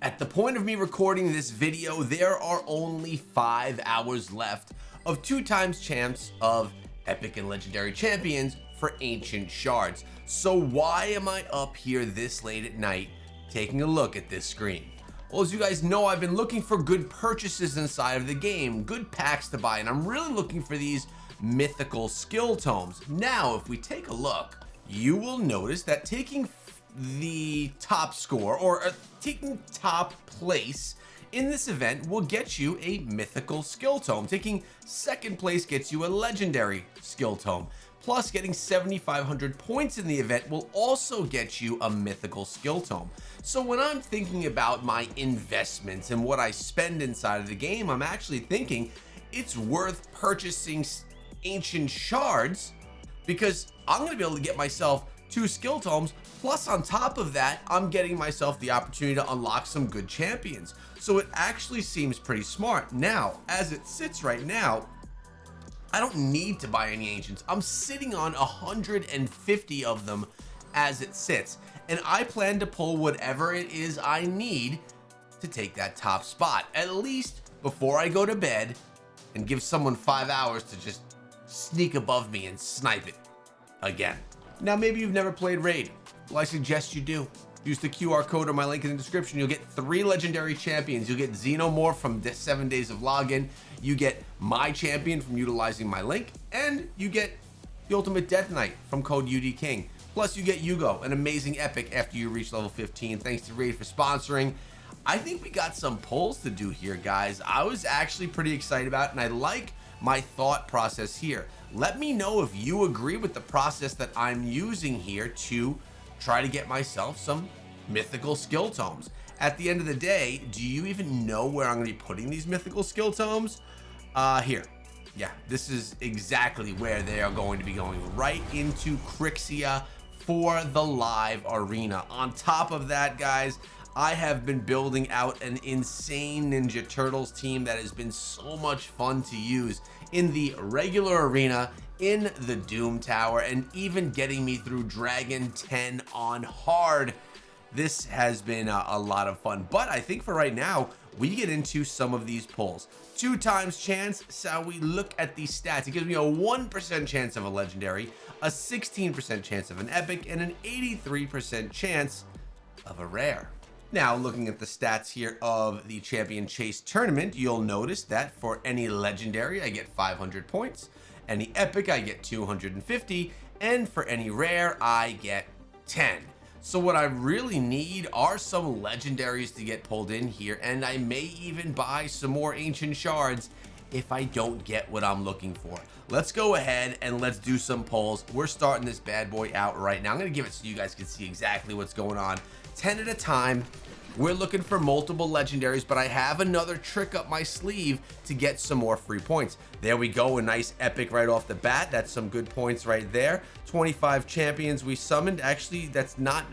At the point of me recording this video, there are only 5 hours left of 2 times chance of epic and legendary champions for ancient shards. So why am I up here this late at night taking a look at this screen? Well, as you guys know, I've been looking for good purchases inside of the game, good packs to buy, and I'm really looking for these mythical skill tomes. Now, if we take a look, you will notice that taking the top score or taking top place in this event will get you a mythical skill tome. Taking second place gets you a legendary skill tome. Plus, getting 7,500 points in the event will also get you a mythical skill tome. So when I'm thinking about my investments and what I spend inside of the game, I'm actually thinking it's worth purchasing ancient shards because I'm going to be able to get myself 2 skill tomes. Plus, on top of that, I'm getting myself the opportunity to unlock some good champions. So it actually seems pretty smart. Now, as it sits right now, I don't need to buy any ancients. I'm sitting on 150 of them as it sits. And I plan to pull whatever it is I need to take that top spot, at least before I go to bed, and give someone 5 hours to just sneak above me and snipe it again. Now, maybe you've never played Raid. Well, I suggest you do. Use the QR code or my link in the description. You'll get 3 legendary champions. You'll get Xenomorph from 7 days of login. You get my champion from utilizing my link. And you get the Ultimate Death Knight from code UDKING. Plus, you get Hugo, an amazing epic after you reach level 15. Thanks to Raid for sponsoring. I think we got some pulls to do here, guys. I was actually pretty excited about it, and I like my thought process here. Let me know if you agree with the process that I'm using here to try to get myself some mythical skill tomes. At the end of the day, do you even know where I'm going to be putting these mythical skill tomes? Here. Yeah, this is exactly where they are going to be going, right into Crixia for the live arena. On top of that, guys, I have been building out an insane Ninja Turtles team that has been so much fun to use in the regular arena, in the Doom Tower, and even getting me through Dragon 10 on hard. This has been a lot of fun, but I think for right now, we get into some of these pulls. 2 times chance, so we look at these stats. It gives me a 1% chance of a legendary, a 16% chance of an epic, and an 83% chance of a rare. Now, looking at the stats here of the Champion Chase tournament, you'll notice that for any legendary, I get 500 points. Any epic, I get 250. And for any rare, I get 10. So what I really need are some legendaries to get pulled in here. And I may even buy some more ancient shards if I don't get what I'm looking for. Let's go ahead and let's do some pulls. We're starting this bad boy out right now. I'm going to give it so you guys can see exactly what's going on. 10 at a time. We're looking for multiple legendaries, but I have another trick up my sleeve to get some more free points. There we go, a nice epic right off the bat. That's some good points right there. 25 champions we summoned. Actually, that's not,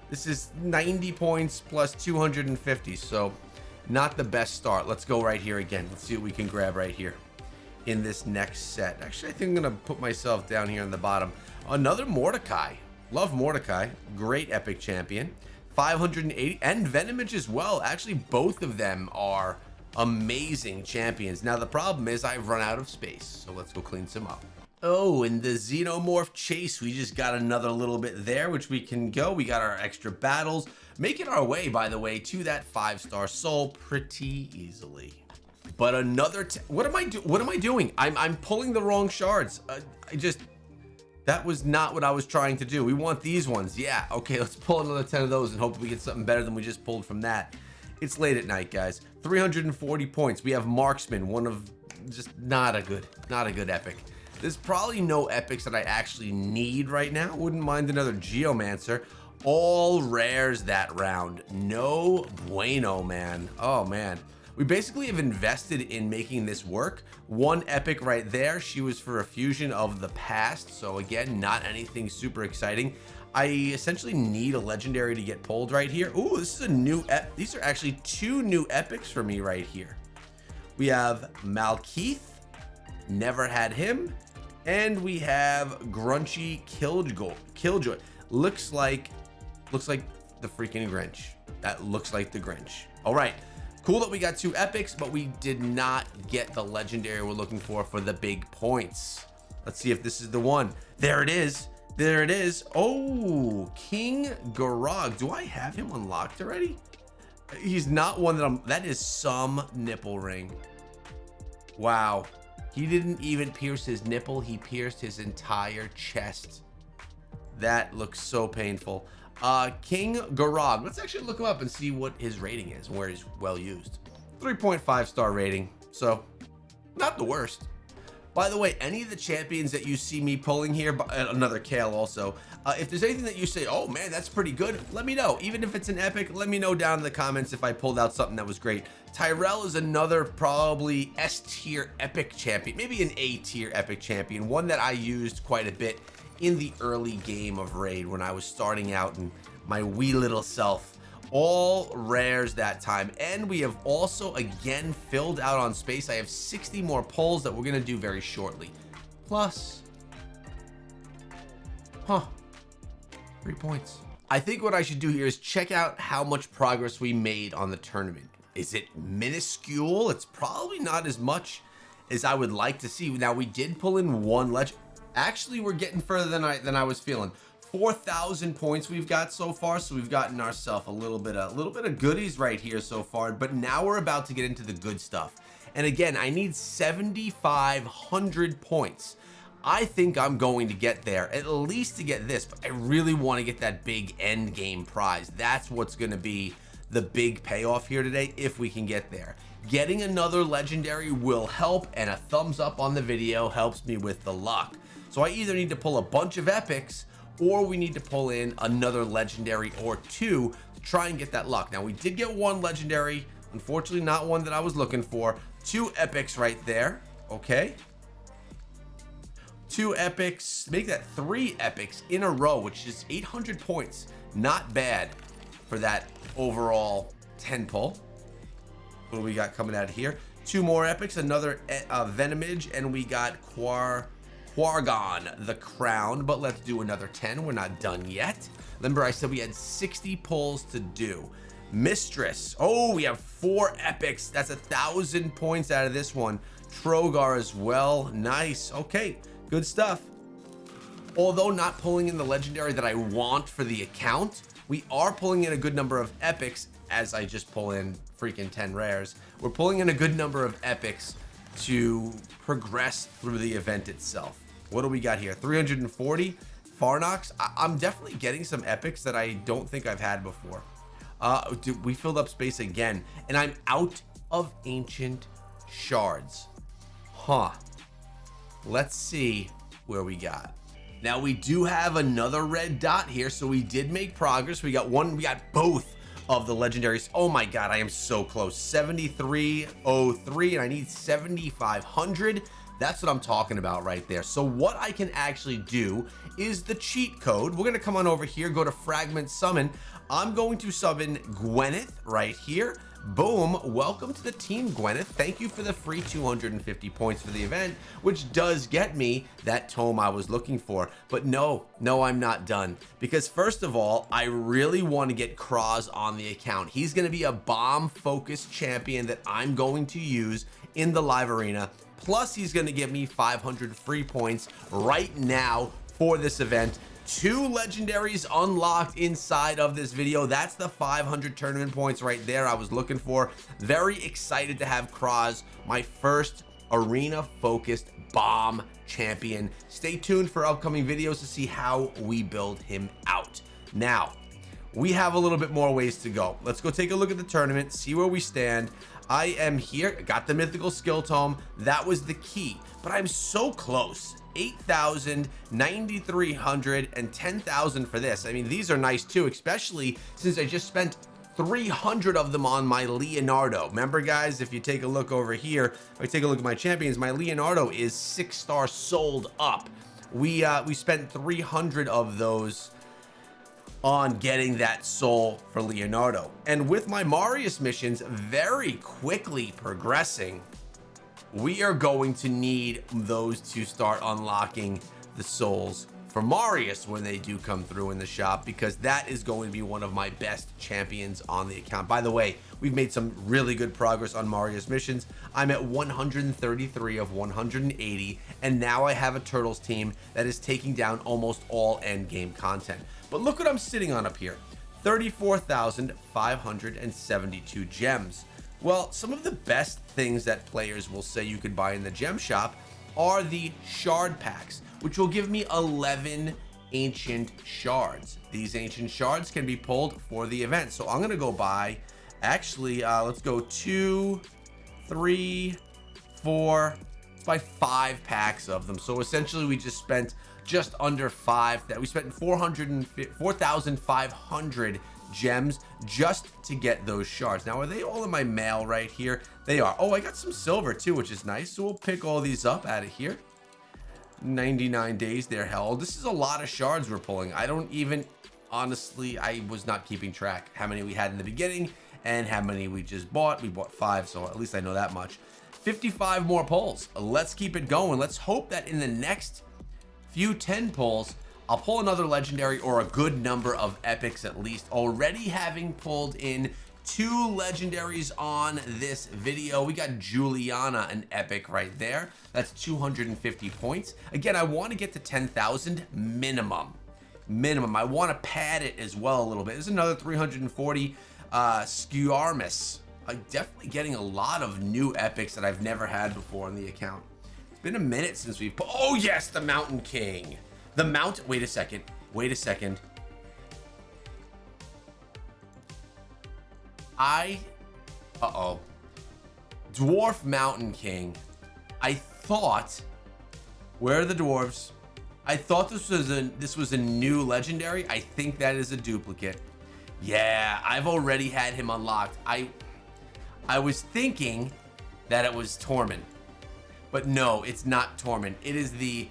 this is 90 points plus 250, so not the best start. Let's go right here again. Let's see what we can grab right here in this next set. Actually, I think I'm gonna put myself down here on the bottom. Another Mordecai. Love Mordecai, great epic champion. 580 and Venomage as well. Actually, both of them are amazing champions. Now, the problem is I've run out of space, so let's go clean some up. Oh, and the Xenomorph Chase, we just got another little bit there, which we can go. We got our extra battles, making our way, by the way, to that 5-star soul pretty easily. But another, what am I doing? I'm pulling the wrong shards. That was not what I was trying to do. We want these ones. Yeah, okay, let's pull another 10 of those and hope we get something better than we just pulled from that. It's late at night, guys. 340 points. We have Marksman, one of just not a good epic. There's probably no epics that I actually need right now. Wouldn't mind another Geomancer. All rares that round. No bueno, man. Oh, man. We basically have invested in making this work. One epic right there. She was for a fusion of the past. So again, not anything super exciting. I essentially need a legendary to get pulled right here. Ooh, this is a new these are actually 2 new epics for me right here. We have Malkeith, never had him, and we have Grunchy Killjoy. Looks like the freaking Grinch. That looks like the Grinch. All right, cool that we got 2 epics, but we did not get the legendary we're looking for the big points. Let's see if this is the one. There it is. There it is. Oh, King Garog. Do I have him unlocked already? He's not one that that is some nipple ring. Wow. He didn't even pierce his nipple. He pierced his entire chest. That looks so painful. King Garog. Let's actually look him up and see what his rating is and where he's well used. 3.5 star rating. So not the worst. By the way, any of the champions that you see me pulling here, another Kale also, if there's anything that you say, oh man, that's pretty good, let me know. Even if it's an epic, let me know down in the comments if I pulled out something that was great. Tyrell is another probably S tier epic champion, maybe an A tier epic champion, one that I used quite a bit in the early game of Raid when I was starting out in my wee little self. All rares that time, and we have also again filled out on space. I have 60 more pulls that we're gonna do very shortly, plus 3 points. I think what I should do here is check out how much progress we made on the tournament. Is it minuscule? It's probably not as much as I would like to see. Now we did pull in 1 legend. Actually, we're getting further than I was feeling. 4,000 points we've got so far, so we've gotten ourselves a little bit of goodies right here so far, but now we're about to get into the good stuff. And again, I need 7,500 points. I think I'm going to get there, at least to get this, but I really want to get that big end game prize. That's what's going to be the big payoff here today, if we can get there. Getting another legendary will help, and a thumbs up on the video helps me with the luck. So I either need to pull a bunch of epics, or we need to pull in another legendary or 2 to try and get that luck. Now we did get 1 legendary, unfortunately not one that I was looking for. 2 epics right there. Okay, 2 epics, make that 3 epics in a row, which is 800 points. Not bad for that overall 10 pull. What do we got coming out of here? 2 more epics, another Venomage, and we got Quargon the Crown, but let's do another 10. We're not done yet. Remember, I said we had 60 pulls to do. Mistress. Oh, we have 4 epics. That's 1,000 points out of this one. Trogar as well. Nice. Okay, good stuff. Although not pulling in the legendary that I want for the account, we are pulling in a good number of epics as I just pull in freaking 10 rares. We're pulling in a good number of epics to progress through the event itself. What do we got here? 340 Farnox. I'm definitely getting some epics that I don't think I've had before. Dude, we filled up space again, and I'm out of ancient shards. Let's see where we got. Now we do have another red dot here, so we did make progress. We got both of the legendaries. Oh my god, I am so close. 7303, and I need 7,500. That's what I'm talking about right there. So what I can actually do is the cheat code. We're gonna come on over here, go to Fragment Summon. I'm going to summon Gwyneth right here. Boom, welcome to the team, Gwyneth. Thank you for the free 250 points for the event, which does get me that tome I was looking for. But no, I'm not done, because first of all, I really want to get Kraz on the account. He's going to be a bomb focused champion that I'm going to use in the live arena. Plus, he's going to give me 500 free points right now for this event. 2 legendaries unlocked inside of this video. That's the 500 tournament points right there I was looking for. Very excited to have Kraz, my first arena focused bomb champion. Stay tuned for upcoming videos to see how we build him out. Now we have a little bit more ways to go. Let's go take a look at the tournament, see where we stand. I am here, got the mythical skill tome. That was the key, but I'm so close. 8,000, 9,300, and 10,000 for this. I mean, these are nice too, especially since I just spent 300 of them on my Leonardo. Remember, guys, if you take a look over here, if I take a look at my champions, my Leonardo is 6-star sold up. We spent 300 of those on getting that soul for Leonardo. And with my Marius missions very quickly progressing, we are going to need those to start unlocking the souls for Marius when they do come through in the shop, because that is going to be one of my best champions on the account. By the way, we've made some really good progress on Marius missions. I'm at 133 of 180, and now I have a Turtles team that is taking down almost all end game content. But look what I'm sitting on up here, 34,572 gems. Well, some of the best things that players will say you could buy in the gem shop are the shard packs, which will give me 11 ancient shards. These ancient shards can be pulled for the event. So I'm going to go buy, actually, let's go 2, 3, 4, buy 5 packs of them. So essentially we just spent just under 5, that we spent 4,500 gems just to get those shards. Now, are they all in my mail right here? They are. Oh, I got some silver too, which is nice. So we'll pick all these up out of here. 99 days they're held. This is a lot of shards we're pulling. I don't even, honestly, I was not keeping track how many we had in the beginning and how many we just bought. We bought 5, so at least I know that much. 55 more pulls. Let's keep it going. Let's hope that in the next few 10 pulls, I'll pull another legendary or a good number of epics at least. Already having pulled in 2 legendaries on this video. We got Juliana, an epic right there. That's 250 points. Again, I want to get to 10,000 minimum. I want to pad it as well a little bit. There's another 340 Skewarmus. I'm definitely getting a lot of new epics that I've never had before on the account. It's been a minute since we've put, oh yes, the Mountain King. The Mount, wait a second. Dwarf Mountain King. I thought, where are the dwarves? I thought this was a new legendary. I think that is a duplicate. Yeah, I've already had him unlocked. I was thinking that it was Tormund, but no, it's not Tormund. It is the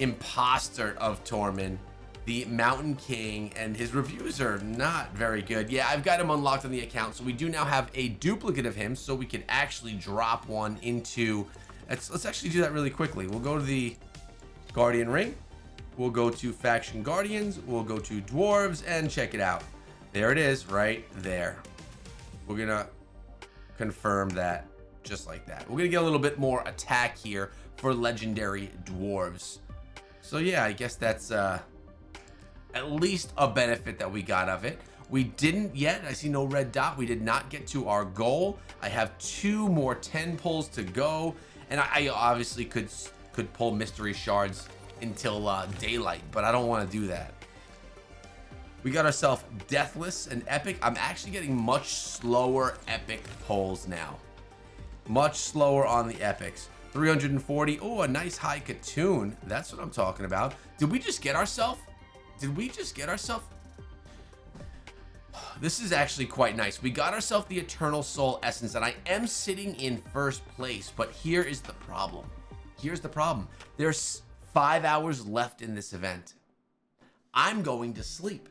imposter of Tormund, the Mountain King, and his reviews are not very good. Yeah, I've got him unlocked on the account, so we do now have a duplicate of him, so we can actually drop one into, let's actually do that really quickly. We'll go to the Guardian Ring, we'll go to Faction Guardians, we'll go to Dwarves, and check it out. There it is, right there. We're gonna confirm that just like that. We're gonna get a little bit more attack here for legendary dwarves. So yeah, I guess that's at least a benefit that we got of it. We didn't yet, I see no red dot, we did not get to our goal. I have 2 more 10 pulls to go, and I obviously could pull mystery shards until daylight, but I don't want to do that. We got ourselves Deathless and Epic. I'm actually getting much slower epic pulls now. Much slower on the epics. 340. Oh, a nice high Katoon. That's what I'm talking about. Did we just get ourselves? This is actually quite nice. We got ourselves the Eternal Soul Essence, and I am sitting in first place, but here is the problem. There's 5 hours left in this event. I'm going to sleep.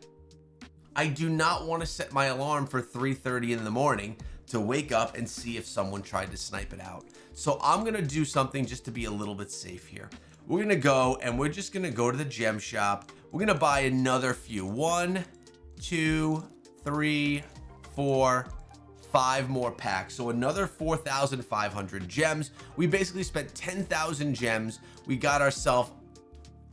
I do not want to set my alarm for 3:30 in the morning to wake up and see if someone tried to snipe it out. So I'm gonna do something just to be a little bit safe here. We're gonna go and we're just gonna go to the gem shop. We're gonna buy another few. 1, 2, 3, 4, 5 more packs. So another 4,500 gems. We basically spent 10,000 gems. We got ourselves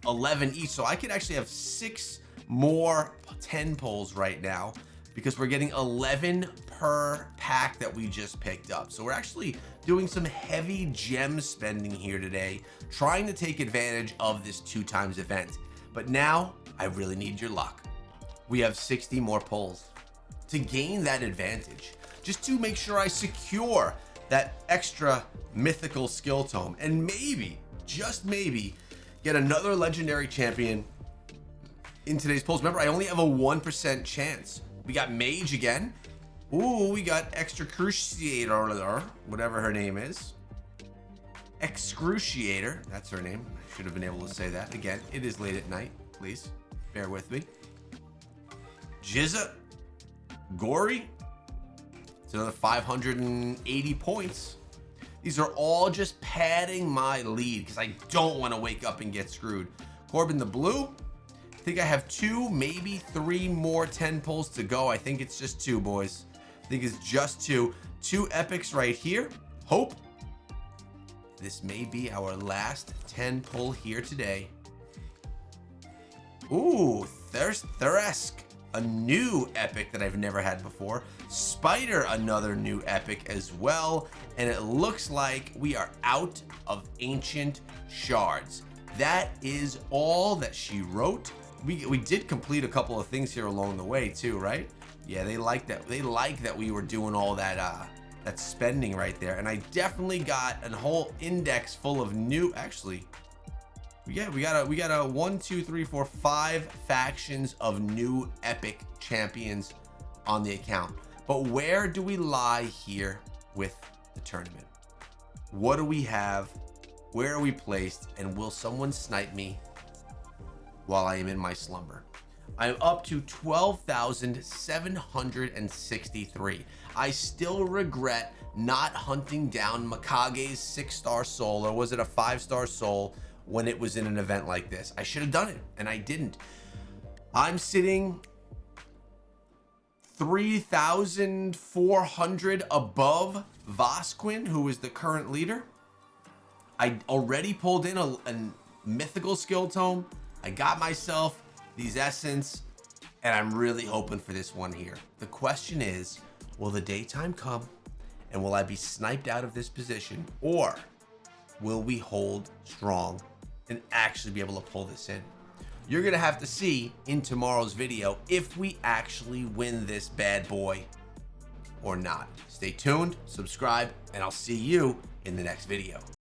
11 each. So I could actually have 6 more 10 pulls right now, because we're getting 11 per pack that we just picked up. So we're actually doing some heavy gem spending here today, trying to take advantage of this 2 times event. But now I really need your luck. We have 60 more pulls to gain that advantage, just to make sure I secure that extra mythical skill tome, and maybe, just maybe, get another legendary champion in today's pulls. Remember, I only have a 1% chance. We got Mage again. Ooh, we got Excruciator, whatever her name is. Excruciator, that's her name. I should have been able to say that. Again, it is late at night. Please bear with me. Jizza, Gory. It's another 580 points. These are all just padding my lead because I don't want to wake up and get screwed. Corbin the Blue. think I have 2, maybe 3 more 10 pulls to go. I think it's just 2, boys. I think it's just 2. 2 epics right here. Hope this may be our last 10 pull here today. Ooh, Thuresk, a new epic that I've never had before. Spider, another new epic as well. And it looks like we are out of ancient shards. That is all that she wrote. We did complete a couple of things here along the way too, right? Yeah, they like that. They like that we were doing all that that spending right there. And I definitely got a whole index full of new, actually, yeah, we got a 1, 2, 3, 4, 5 factions of new epic champions on the account. But where do we lie here with the tournament? What do we have? Where are we placed? And will someone snipe me while I am in my slumber? I'm up to 12,763. I still regret not hunting down Mikage's 6-star soul, or was it a 5-star soul, when it was in an event like this. I should have done it, and I didn't. I'm sitting 3,400 above Vosquin, who is the current leader. I already pulled in a mythical skill tome. I got myself these essence, and I'm really hoping for this one here. The question is, will the daytime come, and will I be sniped out of this position, or will we hold strong and actually be able to pull this in? You're gonna have to see in tomorrow's video if we actually win this bad boy or not. Stay tuned, subscribe, and I'll see you in the next video.